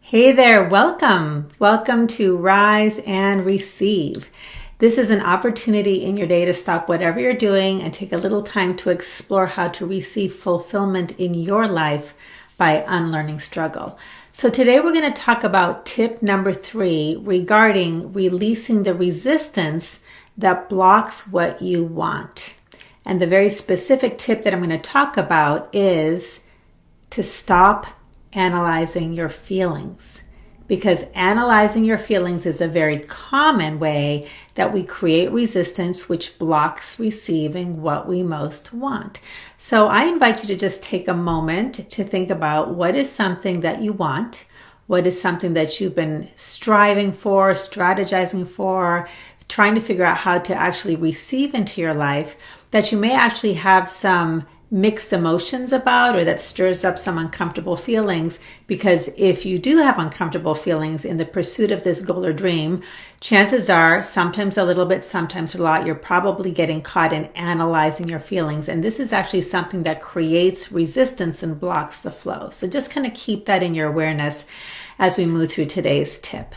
Hey there, welcome. Welcome to Rise and Receive. This is an opportunity in your day to stop whatever you're doing and take a little time to explore how to receive fulfillment in your life by unlearning struggle. So today we're going to talk about tip number 3 regarding releasing the resistance that blocks what you want. And the very specific tip that I'm going to talk about is to stop analyzing your feelings, because analyzing your feelings is a very common way that we create resistance, which blocks receiving what we most want. So I invite you to just take a moment to think about what is something that you want, what is something that you've been striving for, strategizing for, trying to figure out how to actually receive into your life that you may actually have some mixed emotions about, or that stirs up some uncomfortable feelings. Because if you do have uncomfortable feelings in the pursuit of this goal or dream, chances are sometimes a little bit, sometimes a lot, you're probably getting caught in analyzing your feelings. And this is actually something that creates resistance and blocks the flow. So just kind of keep that in your awareness as we move through today's tip.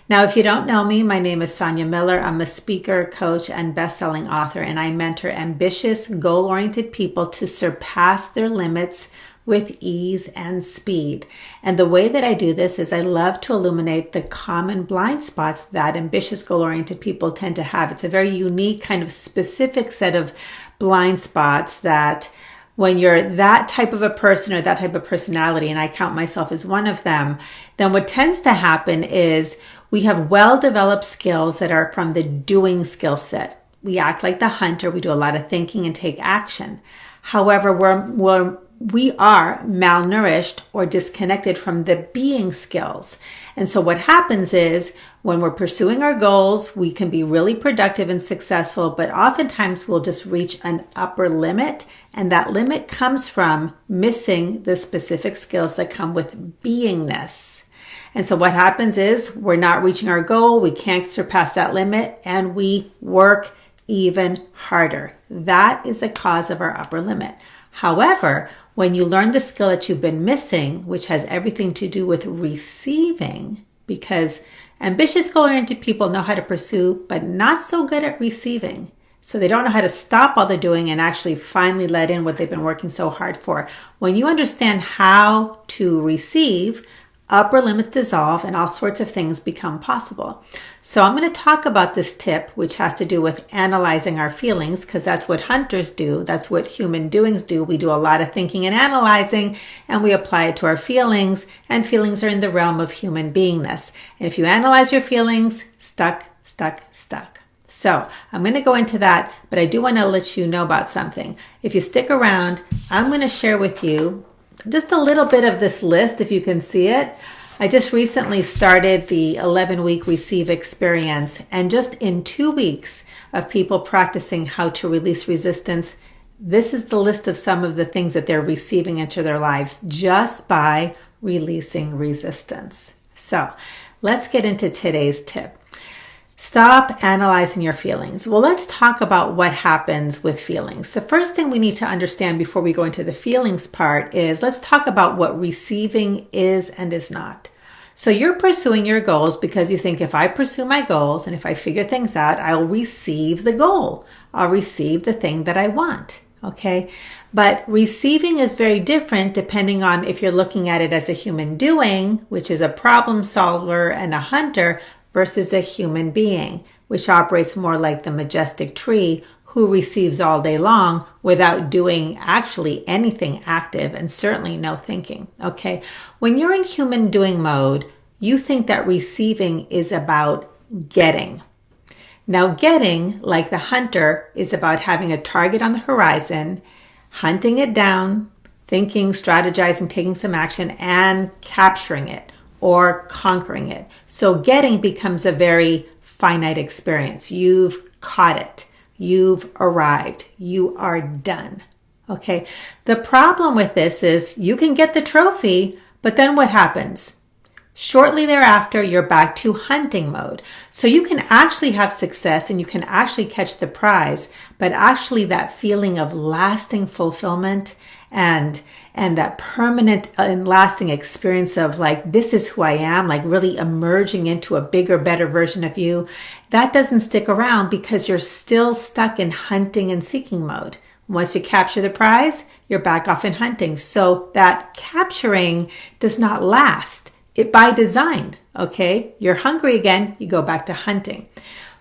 Now, if you don't know me, my name is Sonia Miller. I'm a speaker, coach, and best-selling author, and I mentor ambitious, goal-oriented people to surpass their limits with ease and speed. And the way that I do this is I love to illuminate the common blind spots that ambitious, goal-oriented people tend to have. It's a very unique, kind of specific set of blind spots that when you're that type of a person or that type of personality, and I count myself as one of them, then what tends to happen is we have well-developed skills that are from the doing skill set. We act like the hunter. We do a lot of thinking and take action. However, we are malnourished or disconnected from the being skills. And so what happens is when we're pursuing our goals, we can be really productive and successful, but oftentimes we'll just reach an upper limit. And that limit comes from missing the specific skills that come with beingness. And so what happens is we're not reaching our goal, we can't surpass that limit, and we work even harder. That is the cause of our upper limit. However, when you learn the skill that you've been missing, which has everything to do with receiving, because ambitious, goal-oriented people know how to pursue, but not so good at receiving. So they don't know how to stop all they're doing and actually finally let in what they've been working so hard for. When you understand how to receive, upper limits dissolve and all sorts of things become possible. So I'm going to talk about this tip, which has to do with analyzing our feelings, because that's what hunters do. That's what human doings do. We do a lot of thinking and analyzing, and we apply it to our feelings, and feelings are in the realm of human beingness. And if you analyze your feelings, stuck. So I'm going to go into that, but I do want to let you know about something. If you stick around, I'm going to share with you just a little bit of this list, if you can see it. I just recently started the 11-week Receive experience, and just in 2 weeks of people practicing how to release resistance, this is the list of some of the things that they're receiving into their lives just by releasing resistance. So let's get into today's tip. Stop analyzing your feelings. Well, let's talk about what happens with feelings. The first thing we need to understand before we go into the feelings part is let's talk about what receiving is and is not. So you're pursuing your goals because you think if I pursue my goals and if I figure things out, I'll receive the goal. I'll receive the thing that I want. Okay? But receiving is very different depending on if you're looking at it as a human doing, which is a problem solver and a hunter, versus a human being, which operates more like the majestic tree who receives all day long without doing actually anything active and certainly no thinking. Okay. When you're in human doing mode, you think that receiving is about getting. Now, getting, like the hunter, is about having a target on the horizon, hunting it down, thinking, strategizing, taking some action, and capturing it or conquering it. So getting becomes a very finite experience. You've caught it. You've arrived. You are done. Okay. The problem with this is you can get the trophy, but then what happens? Shortly thereafter, you're back to hunting mode. So you can actually have success and you can actually catch the prize, but actually that feeling of lasting fulfillment and and that permanent and lasting experience of like, this is who I am, like really emerging into a bigger, better version of you, that doesn't stick around because you're still stuck in hunting and seeking mode. Once you capture the prize, you're back off in hunting. So that capturing does not last. It by design, okay? You're hungry again, you go back to hunting.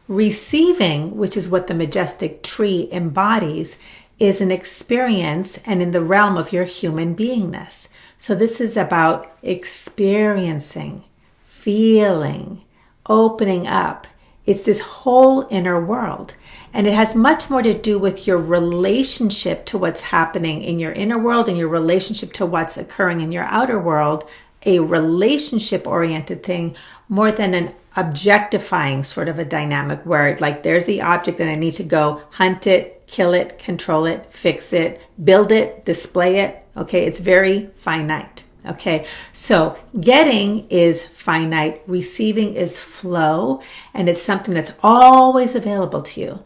Receiving, which is what the majestic tree embodies, is an experience and in the realm of your human beingness. So this is about experiencing, feeling, opening up. It's this whole inner world. And it has much more to do with your relationship to what's happening in your inner world and your relationship to what's occurring in your outer world, a relationship-oriented thing more than an objectifying sort of a dynamic where like there's the object and I need to go hunt it, kill it, control it, fix it, build it, display it. Okay, it's very finite. Okay, so getting is finite, receiving is flow, and it's something that's always available to you.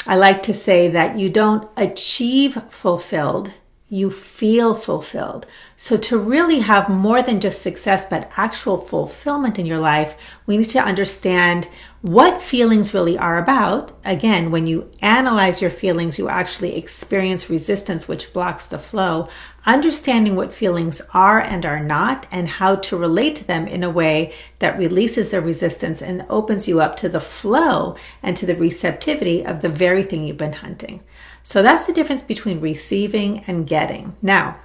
I like to say that you don't achieve fulfilled, you feel fulfilled. So to really have more than just success, but actual fulfillment in your life, we need to understand what feelings really are about. Again, when you analyze your feelings, you actually experience resistance, which blocks the flow. Understanding what feelings are and are not, and how to relate to them in a way that releases the resistance and opens you up to the flow and to the receptivity of the very thing you've been hunting. So that's the difference between receiving and getting. Now,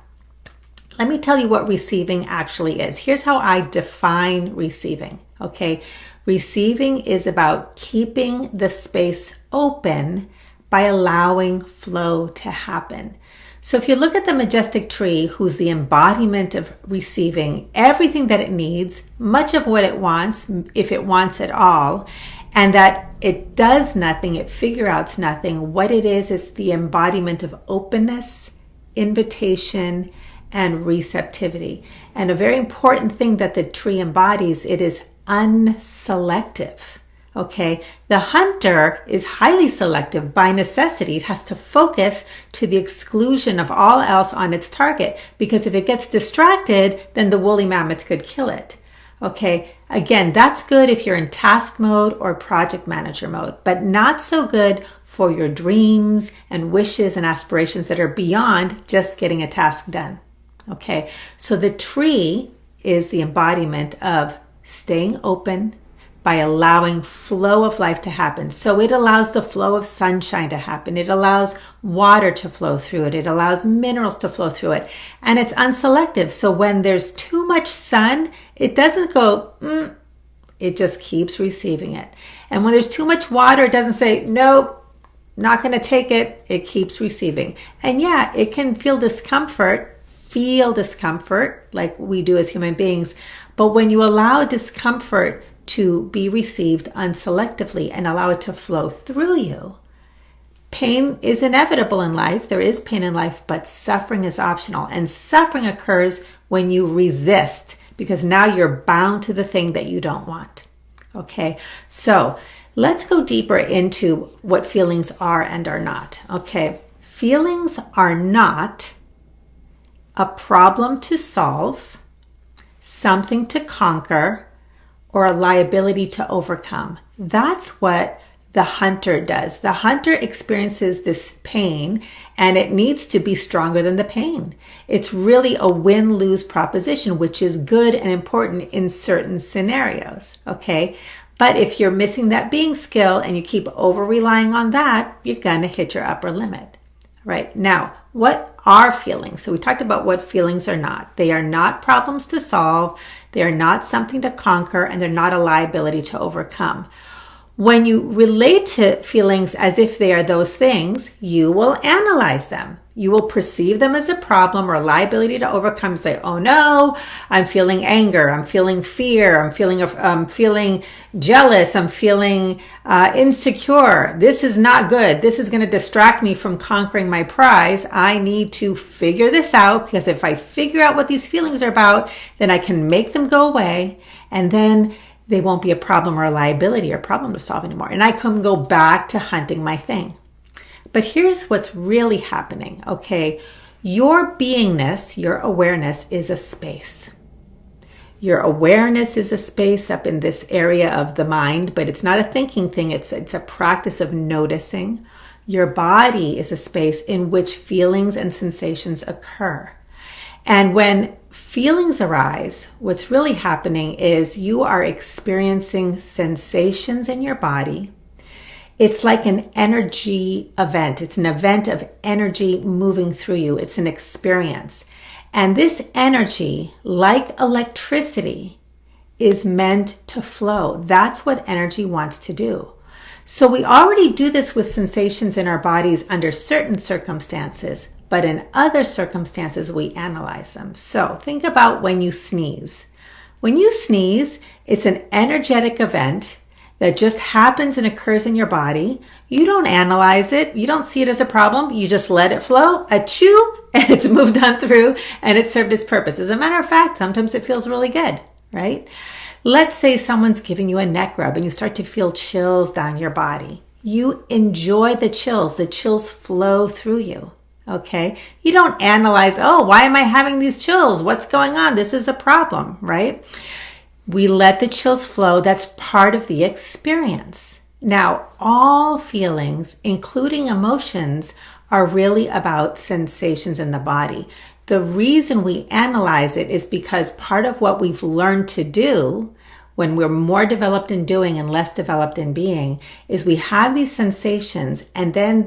let me tell you what receiving actually is. Here's how I define receiving, okay? Receiving is about keeping the space open by allowing flow to happen. So if you look at the majestic tree, who's the embodiment of receiving everything that it needs, much of what it wants, if it wants at all, and that it does nothing, it figures out nothing. What it is the embodiment of openness, invitation, and receptivity. And a very important thing that the tree embodies, it is unselective. Okay, the hunter is highly selective by necessity. It has to focus to the exclusion of all else on its target, because if it gets distracted, then the woolly mammoth could kill it. Okay, again, that's good if you're in task mode or project manager mode, but not so good for your dreams and wishes and aspirations that are beyond just getting a task done. Okay, so the tree is the embodiment of staying open by allowing flow of life to happen. So it allows the flow of sunshine to happen. It allows water to flow through it. It allows minerals to flow through it. And it's unselective. So when there's too much sun, it doesn't go, it just keeps receiving it. And when there's too much water, it doesn't say, nope, not going to take it. It keeps receiving. And yeah, it can feel discomfort like we do as human beings. But when you allow discomfort to be received unselectively and allow it to flow through you, pain is inevitable in life. There is pain in life, but suffering is optional. And suffering occurs when you resist, because now you're bound to the thing that you don't want. Okay, so let's go deeper into what feelings are and are not. Okay, feelings are not a problem to solve, something to conquer, or a liability to overcome. That's what the hunter does. The hunter experiences this pain and it needs to be stronger than the pain. It's really a win-lose proposition, which is good and important in certain scenarios, okay? But if you're missing that being skill and you keep over-relying on that, you're gonna hit your upper limit, right? Now, what are feelings? So we talked about what feelings are not. They are not problems to solve. They are not something to conquer, and they're not a liability to overcome. When you relate to feelings as if they are those things, you will analyze them. You will perceive them as a problem or a liability to overcome and say, oh no, I'm feeling anger, I'm feeling fear, I'm feeling jealous, I'm feeling insecure. This is not good. This is going to distract me from conquering my prize. I need to figure this out, because if I figure out what these feelings are about, then I can make them go away, and then they won't be a problem or a liability or problem to solve anymore. And I can go back to hunting my thing. But here's what's really happening, okay? Your beingness, your awareness is a space. Your awareness is a space up in this area of the mind, but it's not a thinking thing. It's a practice of noticing. Your body is a space in which feelings and sensations occur. And when feelings arise, what's really happening is you are experiencing sensations in your body. It's like an energy event. It's an event of energy moving through you. It's an experience. And this energy, like electricity, is meant to flow. That's what energy wants to do. So we already do this with sensations in our bodies under certain circumstances, but in other circumstances, we analyze them. So think about when you sneeze. When you sneeze, it's an energetic event that just happens and occurs in your body. You don't analyze it. You don't see it as a problem. You just let it flow, achoo, and it's moved on through and it served its purpose. As a matter of fact, sometimes it feels really good, right? Let's say someone's giving you a neck rub and you start to feel chills down your body. You enjoy the chills. The chills flow through you, okay? You don't analyze, oh, why am I having these chills? What's going on? This is a problem, right? We let the chills flow. That's part of the experience. Now, all feelings, including emotions, are really about sensations in the body. The reason we analyze it is because part of what we've learned to do when we're more developed in doing and less developed in being is we have these sensations and then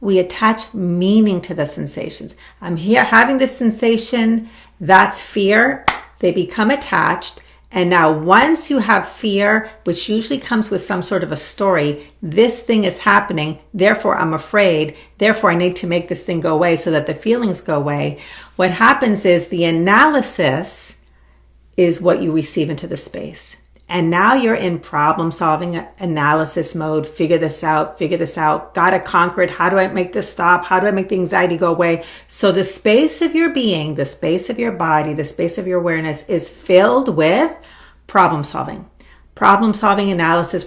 we attach meaning to the sensations. I'm here having this sensation, that's fear. They become attached. And now once you have fear, which usually comes with some sort of a story, this thing is happening, therefore I'm afraid, therefore I need to make this thing go away so that the feelings go away. What happens is the analysis is what you receive into the space. And now you're in problem solving analysis mode, figure this out, gotta conquer it, how do I make this stop, how do I make the anxiety go away? So the space of your being, the space of your body, the space of your awareness is filled with problem solving analysis.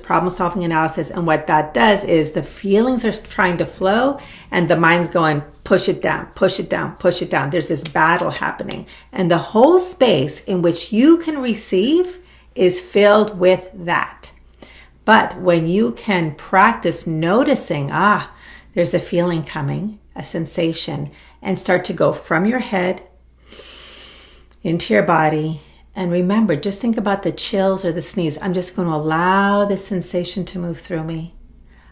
And what that does is the feelings are trying to flow and the mind's going, push it down. There's this battle happening. And the whole space in which you can receive is filled with that. But when you can practice noticing, there's a feeling coming, a sensation, and start to go from your head into your body. And remember, just think about the chills or the sneeze. I'm just going to allow this sensation to move through me.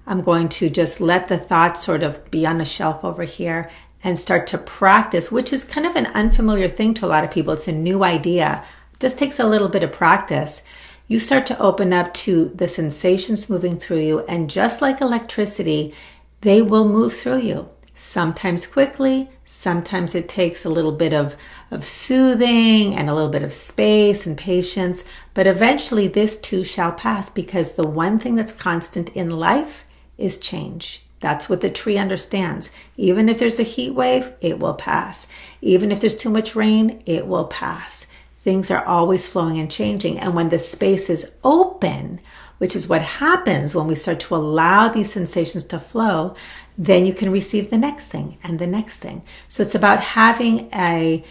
I'm going to just let the thoughts sort of be on the shelf over here and start to practice, which is kind of an unfamiliar thing to a lot of people. It's a new idea. It just takes a little bit of practice. You start to open up to the sensations moving through you. And just like electricity, they will move through you. Sometimes quickly, sometimes it takes a little bit of soothing and a little bit of space and patience, but eventually this too shall pass because the one thing that's constant in life is change. That's what the tree understands. Even if there's a heat wave, it will pass. Even if there's too much rain, it will pass. Things are always flowing and changing. And when the space is open, which is what happens when we start to allow these sensations to flow, then you can receive the next thing and the next thing. So it's about having a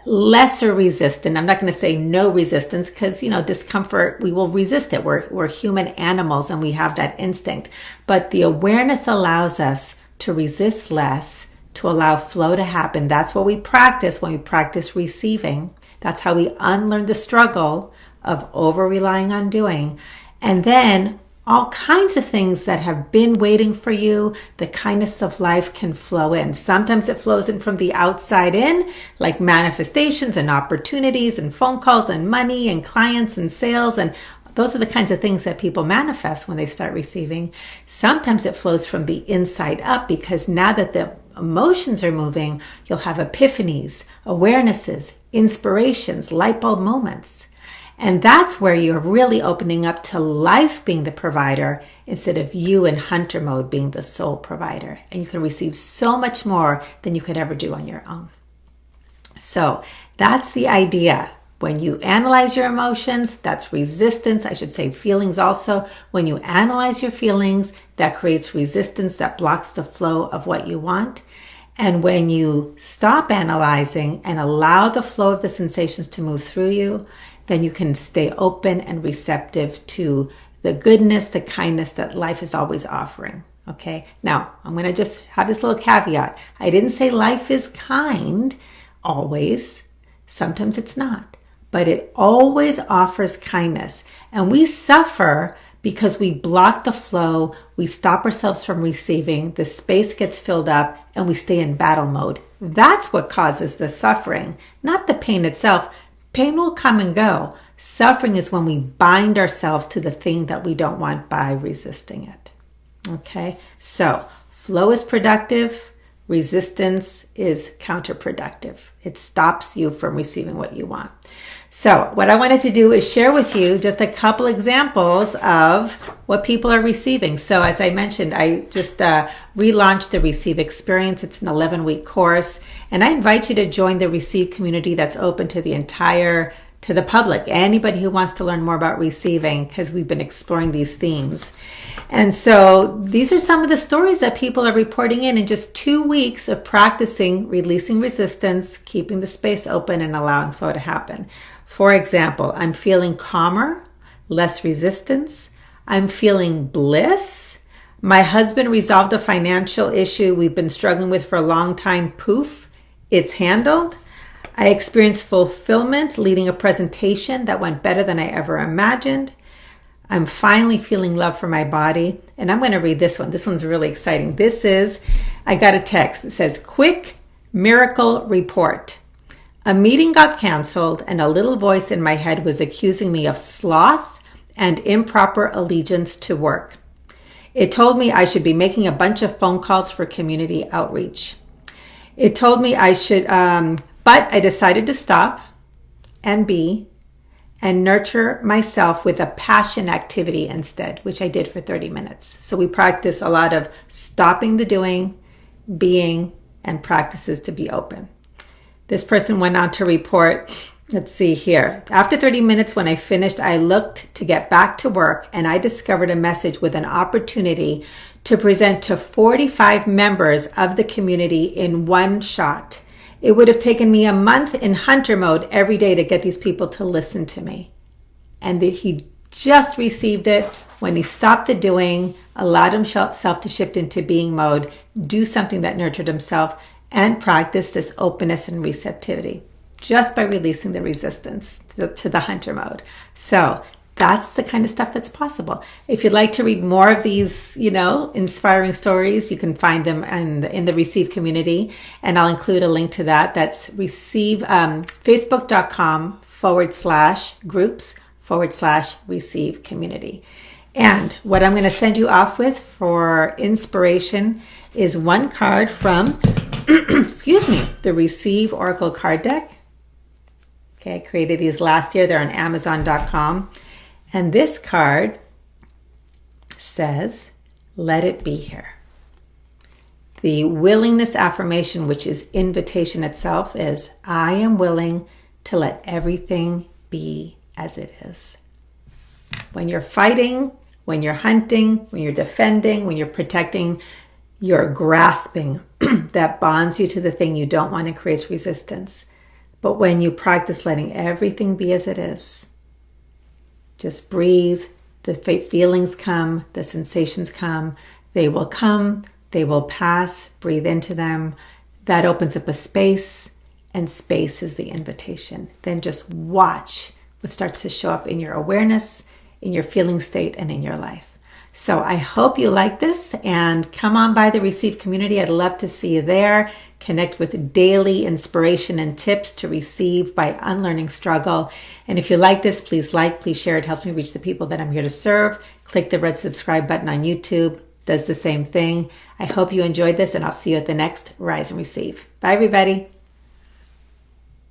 lesser resistance. I'm not going to say no resistance because, discomfort, we will resist it. We're human animals and we have that instinct. But the awareness allows us to resist less, to allow flow to happen. That's what we practice when we practice receiving. That's how we unlearn the struggle of over-relying on doing. And then all kinds of things that have been waiting for you, the kindness of life can flow in. Sometimes it flows in from the outside in, like manifestations and opportunities and phone calls and money and clients and sales. And those are the kinds of things that people manifest when they start receiving. Sometimes it flows from the inside up because now that the emotions are moving, you'll have epiphanies, awarenesses, inspirations, light bulb moments. And that's where you're really opening up to life being the provider instead of you in hunter mode being the sole provider. And you can receive so much more than you could ever do on your own. So that's the idea. When you analyze your emotions, that's resistance. I should say feelings also. When you analyze your feelings, that creates resistance that blocks the flow of what you want. And when you stop analyzing and allow the flow of the sensations to move through you, then you can stay open and receptive to the goodness, the kindness that life is always offering. Okay. Now, I'm going to just have this little caveat. I didn't say life is kind always. Sometimes it's not, but it always offers kindness. And we suffer because we block the flow, we stop ourselves from receiving, the space gets filled up, and we stay in battle mode. That's what causes the suffering, not the pain itself. Pain will come and go. Suffering is when we bind ourselves to the thing that we don't want by resisting it. Okay, so flow is productive, resistance is counterproductive. It stops you from receiving what you want. So what I wanted to do is share with you just a couple examples of what people are receiving. So as I mentioned, I just relaunched the Receive Experience. It's an 11-week course, and I invite you to join the Receive community that's open to the public, anybody who wants to learn more about receiving, because we've been exploring these themes. And so these are some of the stories that people are reporting in just 2 weeks of practicing releasing resistance, keeping the space open, and allowing flow to happen. For example, I'm feeling calmer, less resistance. I'm feeling bliss. My husband resolved a financial issue we've been struggling with for a long time. Poof, it's handled. I experienced fulfillment leading a presentation that went better than I ever imagined. I'm finally feeling love for my body. And I'm going to read this one. This one's really exciting. I got a text. It says, quick miracle report. A meeting got canceled and a little voice in my head was accusing me of sloth and improper allegiance to work. It told me I should be making a bunch of phone calls for community outreach. It told me I should, but I decided to stop and be and nurture myself with a passion activity instead, which I did for 30 minutes. So we practice a lot of stopping the doing, being, and practices to be open. This person went on to report, let's see here. After 30 minutes when I finished, I looked to get back to work and I discovered a message with an opportunity to present to 45 members of the community in one shot. It would have taken me a month in hunter mode every day to get these people to listen to me. And he just received it when he stopped the doing, allowed himself to shift into being mode, do something that nurtured himself, and practice this openness and receptivity just by releasing the resistance to the hunter mode. So that's the kind of stuff that's possible. If you'd like to read more of these, inspiring stories, you can find them in the Receive community. And I'll include a link to that. That's facebook.com/groups/Receive community. And what I'm going to send you off with for inspiration is one card from, the Receive Oracle card deck. Okay, I created these last year. They're on Amazon.com. And this card says, let it be here. The Willingness Affirmation, which is invitation itself, is, I am willing to let everything be as it is. When you're fighting, when you're hunting, when you're defending, when you're protecting, you're grasping. That bonds you to the thing you don't want and creates resistance. But when you practice letting everything be as it is, just breathe, the feelings come, the sensations come, they will pass, breathe into them. That opens up a space, and space is the invitation. Then just watch what starts to show up in your awareness, in your feeling state, and in your life. So I hope you like this, and come on by the Receive community. I'd love to see you there. Connect with daily inspiration and tips to receive by unlearning struggle. And if you like this, please share. It helps me reach the people that I'm here to serve. Click the red subscribe button on YouTube. Does the same thing. I hope you enjoyed this, and I'll see you at the next Rise and Receive. Bye, everybody.